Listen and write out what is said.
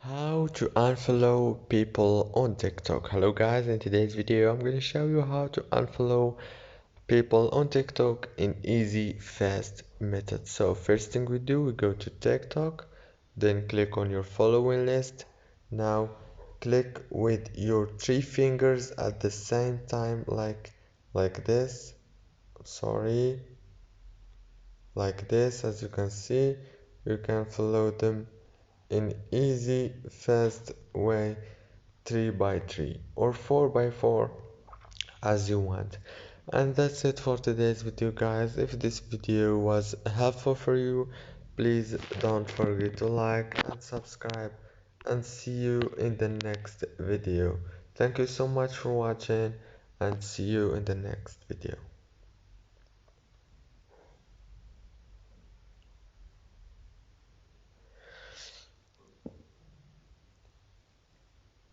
How to unfollow people on TikTok. Hello guys, in today's video I'm going to show you how to unfollow people on TikTok in easy, fast method. So first thing we do, we go to TikTok, then click on your following list. Now click with your three fingers at the same time like this. Sorry, like this. As you can see, you can follow them in easy, fast way, 3 by 3 or 4 by 4 as you want. And that's it for today's video guys. If this video was helpful for you, please don't forget to like and subscribe, and see you in the next video. Thank you so much for watching, and see you in the next video.